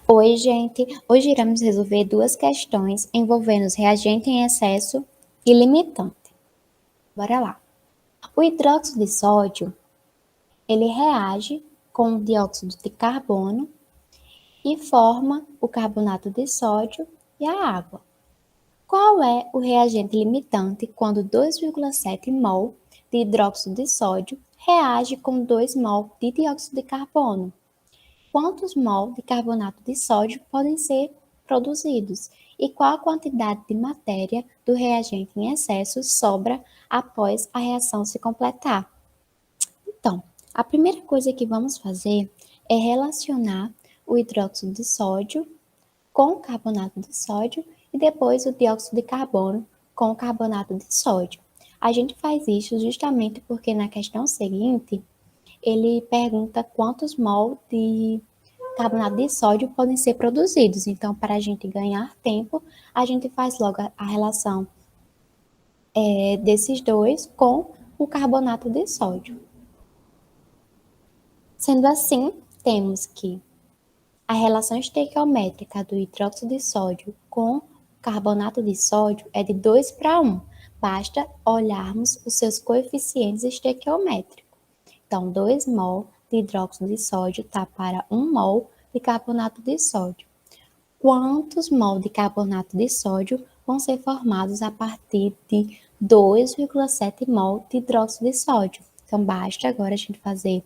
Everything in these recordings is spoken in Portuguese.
Oi, gente! Hoje iremos resolver duas questões envolvendo os reagentes em excesso e limitante. Bora lá! O hidróxido de sódio, ele reage com o dióxido de carbono e forma o carbonato de sódio e a água. Qual é o reagente limitante quando 2,7 mol de hidróxido de sódio reage com 2 mol de dióxido de carbono? Quantos mol de carbonato de sódio podem ser produzidos e qual a quantidade de matéria do reagente em excesso sobra após a reação se completar. Então, a primeira coisa que vamos fazer é relacionar o hidróxido de sódio com o carbonato de sódio e depois o dióxido de carbono com o carbonato de sódio. A gente faz isso justamente porque na questão seguinte ele pergunta quantos mol de carbonato de sódio podem ser produzidos. Então, para a gente ganhar tempo, a gente faz logo a relação desses dois com o carbonato de sódio. Sendo assim, temos que a relação estequiométrica do hidróxido de sódio com carbonato de sódio é de 2 para 1. Basta olharmos os seus coeficientes estequiométricos. Então, 2 mol de hidróxido de sódio está para 1 mol de carbonato de sódio. Quantos mol de carbonato de sódio vão ser formados a partir de 2,7 mol de hidróxido de sódio? Então, basta agora a gente fazer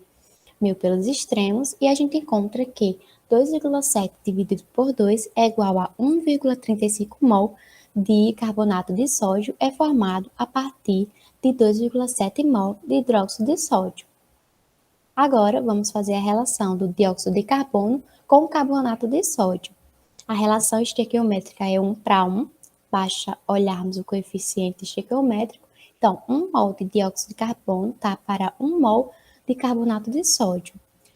1.000 pelos extremos e a gente encontra que 2,7 dividido por 2 é igual a 1,35 mol de carbonato de sódio é formado a partir de 2,7 mol de hidróxido de sódio. Agora, vamos fazer a relação do dióxido de carbono com o carbonato de sódio. A relação estequiométrica é 1 para 1, basta olharmos o coeficiente estequiométrico. Então, 1 mol de dióxido de carbono está para 1 mol de carbonato de sódio.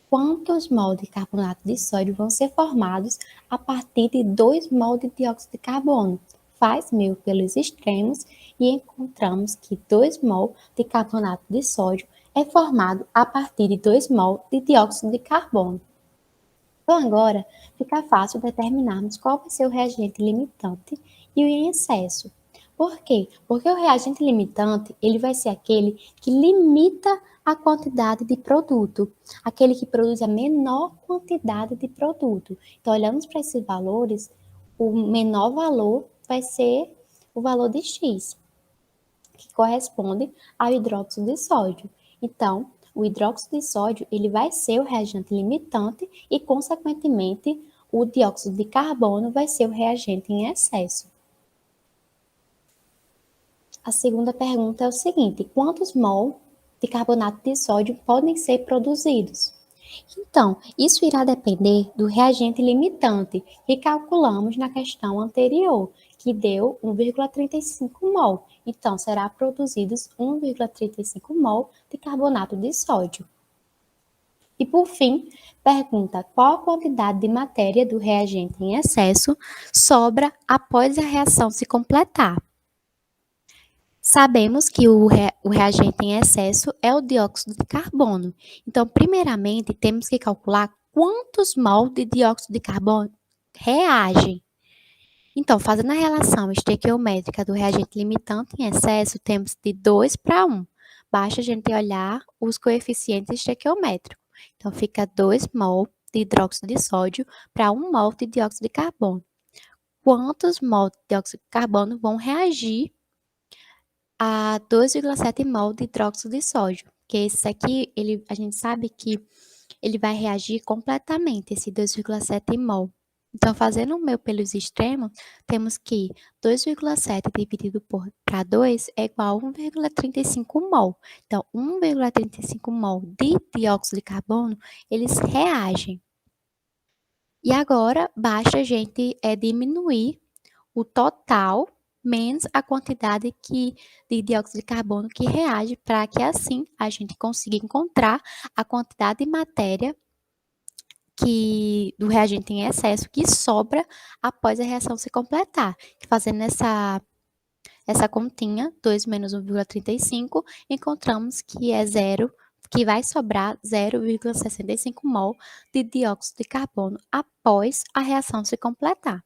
Quantos mol de carbonato de sódio vão ser formados a partir de 2 mol de dióxido de carbono? Faz 1.000 pelos extremos e encontramos que 2 mol de carbonato de sódio é formado a partir de 2 mol de dióxido de carbono. Então, agora fica fácil determinarmos qual vai ser o reagente limitante e o em excesso. Por quê? Porque o reagente limitante, ele vai ser aquele que limita a quantidade de produto, aquele que produz a menor quantidade de produto. Então, olhamos para esses valores, o menor valor vai ser o valor de X, que corresponde ao hidróxido de sódio. Então, o hidróxido de sódio ele vai ser o reagente limitante e, consequentemente, o dióxido de carbono vai ser o reagente em excesso. A segunda pergunta é o seguinte: quantos mol de carbonato de sódio podem ser produzidos? Então, isso irá depender do reagente limitante que calculamos na questão anterior, que deu 1,35 mol. Então, será produzidos 1,35 mol de carbonato de sódio. E por fim, pergunta qual a quantidade de matéria do reagente em excesso sobra após a reação se completar. Sabemos que o reagente em excesso é o dióxido de carbono. Então, primeiramente, temos que calcular quantos mol de dióxido de carbono reagem. Então, fazendo a relação estequiométrica do reagente limitante em excesso, temos de 2 para 1. Basta a gente olhar os coeficientes estequiométricos. Então, fica 2 mol de hidróxido de sódio para 1 mol de dióxido de carbono. Quantos mol de dióxido de carbono vão reagir a 2,7 mol de hidróxido de sódio? Porque esse aqui, a gente sabe que ele vai reagir completamente, esse 2,7 mol. Então, fazendo o meu pelos extremos, temos que 2,7 dividido para 2 é igual a 1,35 mol. Então, 1,35 mol de dióxido de carbono, eles reagem. E agora, basta a gente diminuir o total menos a quantidade de dióxido de carbono que reage, para que assim a gente consiga encontrar a quantidade de matéria do reagente em excesso que sobra após a reação se completar. Fazendo essa continha, 2 menos 1,35, encontramos que é 0, que vai sobrar 0,65 mol de dióxido de carbono após a reação se completar.